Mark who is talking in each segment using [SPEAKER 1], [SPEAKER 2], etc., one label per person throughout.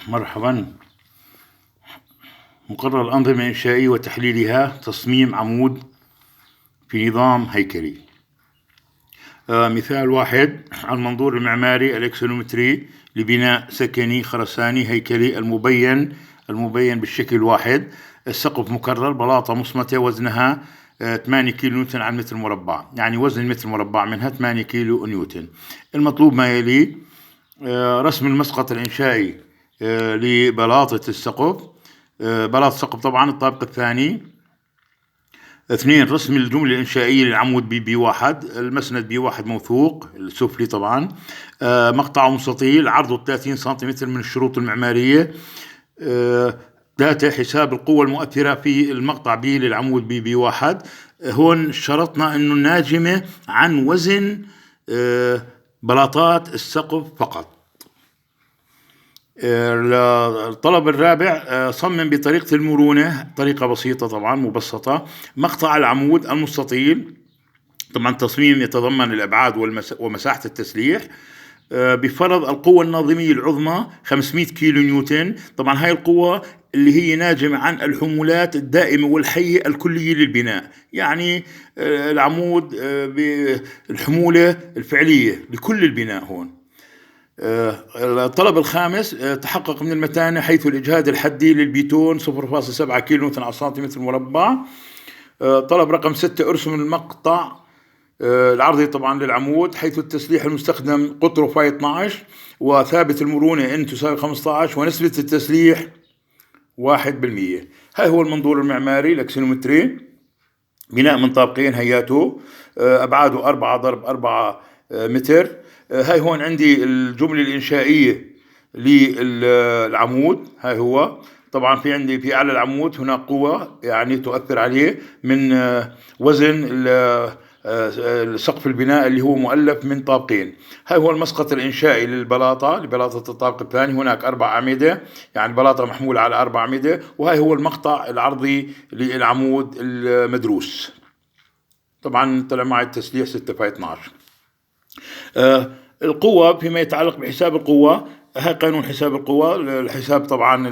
[SPEAKER 1] مرحبا. مقرر الأنظمة الإنشائية وتحليلها: تصميم عمود في نظام هيكلي. مثال واحد: المنظور المعماري الإكسونومتري لبناء سكني خرساني هيكلي المبين بالشكل الواحد. السقف مكرر، بلاطة مصمتة وزنها 8 كيلو نيوتن على المتر مربع، يعني وزن المتر مربع منها 8 كيلو نيوتن. المطلوب ما يلي: رسم المسقط الإنشائي لبلاطة السقف، بلاطة السقف طبعا الطابق الثاني. 2. رسم الجملة الإنشائية للعمود بي واحد، المسند بي واحد موثوق السفلي طبعا، مقطعه مستطيل، عرضه 30 سنتيمتر من الشروط المعمارية. 3. حساب القوة المؤثرة في المقطع بي للعمود بي واحد. هون شرطنا انه ناجمة عن وزن بلاطات السقف فقط. الطلب الرابع: صمم بطريقة المرونة، طريقة بسيطة طبعا مبسطة، مقطع العمود المستطيل. طبعا تصميم يتضمن الأبعاد ومساحة التسليح، بفرض القوة الناظمية العظمى 500 كيلو نيوتن. طبعا هاي القوة اللي هي ناجمة عن الحمولات الدائمة والحية الكلية للبناء، يعني العمود بالحمولة الفعلية لكل البناء. هون الطلب الخامس: تحقق من المتانة حيث الإجهاد الحدي للبيتون 0.7 كيلو نيوتن على سنتيمتر مربع. طلب رقم 6: ارسم المقطع العرضي طبعا للعمود حيث التسليح المستخدم قطره فاي 12 وثابت المرونة ان تساوي 15 ونسبة التسليح 1%. هاي هو المنظور المعماري الأكسونومتري، بناء من طابقين هياته، أبعاده 4 ضرب 4 متر. هاي هون عندي الجملة الإنشائية للعمود. هاي هو طبعا في عندي في أعلى العمود هناك قوة يعني تؤثر عليه من وزن سقف البناء اللي هو مؤلف من طابقين. هاي هو المسقط الإنشائي لبلاطة الطابق الثاني، هناك 4 أعمدة، يعني بلاطة محمولة على 4 أعمدة. وهاي هو المقطع العرضي للعمود المدروس. طبعا طلع معي التسليح 6/12. القوة فيما يتعلق بحساب القوة، هاي قانون حساب القوة. الحساب طبعا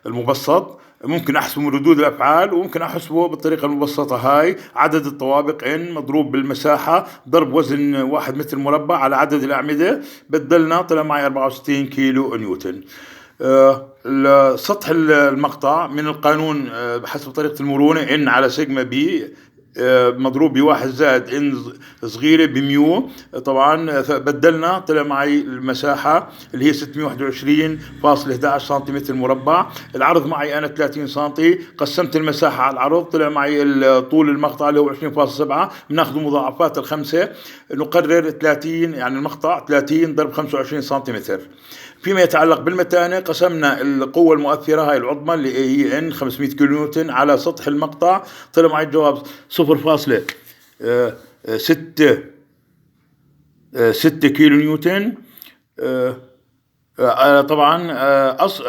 [SPEAKER 1] المبسط، ممكن أحسبه من ردود الأفعال وممكن أحسبه بالطريقة المبسطة. هاي عدد الطوابق N مضروب بالمساحة ضرب وزن 1 متر مربع على عدد الأعمدة، بدلنا طلع معي 64 كيلو نيوتن. سطح المقطع من القانون بحسب طريقة المرونة N على سيجما بي مضروب بواحد زائد ان صغيرة بميو. طبعا بدلنا طلع معي المساحة اللي هي 621.11 سنتيمتر مربع. العرض معي أنا 30 سنتي، قسمت المساحة على العرض طلع معي طول المقطع اللي هو 20.7. بناخذ مضاعفات الخمسة، نقرر 30 يعني المقطع 30 ضرب 25 سنتيمتر. فيما يتعلق بالمتانة، قسمنا القوة المؤثرة هاي العظمى اللي هي ان 500 كيلو نيوتن على سطح المقطع، طلع معي الجواب 0.6 كيلو نيوتن. طبعا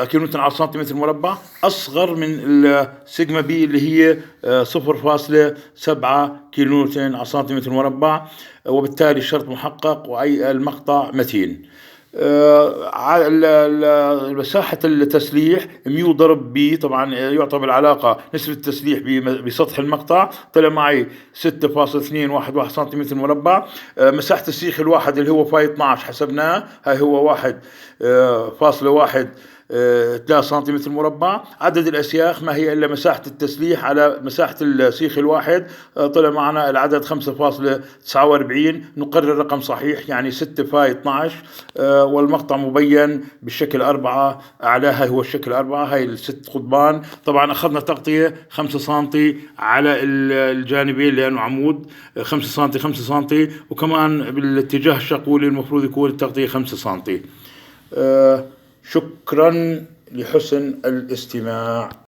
[SPEAKER 1] كيلو نيوتن على سنتيمتر مربع، أصغر من السيجما بي اللي هي 0.7 كيلو نيوتن على سنتيمتر مربع، وبالتالي الشرط محقق وأي المقطع متين. مساحة التسليح ميو ضرب بي، طبعا يعطى بالعلاقة نسبة التسليح بسطح المقطع، طلع معي 6.211 سنتيمتر مربع. مساحة السيخ الواحد اللي هو فاي 12 حسبناه، هاي هو 1.1 3 سنتيمتر مربع. عدد الأسياخ ما هي إلا مساحة التسليح على مساحة السيخ الواحد، طلع معنا العدد 5.49. نقرر رقم صحيح يعني 6 فاي 12. والمقطع مبين بالشكل 4، أعلاها هو الشكل 4، هاي الست قضبان. طبعا أخذنا تغطية 5 سنتي على الجانبين لأنه عمود 5 سنتي 5 سنتي، وكمان بالاتجاه الشقولي المفروض يكون التغطية 5 سنتي. شكرا لحسن الاستماع.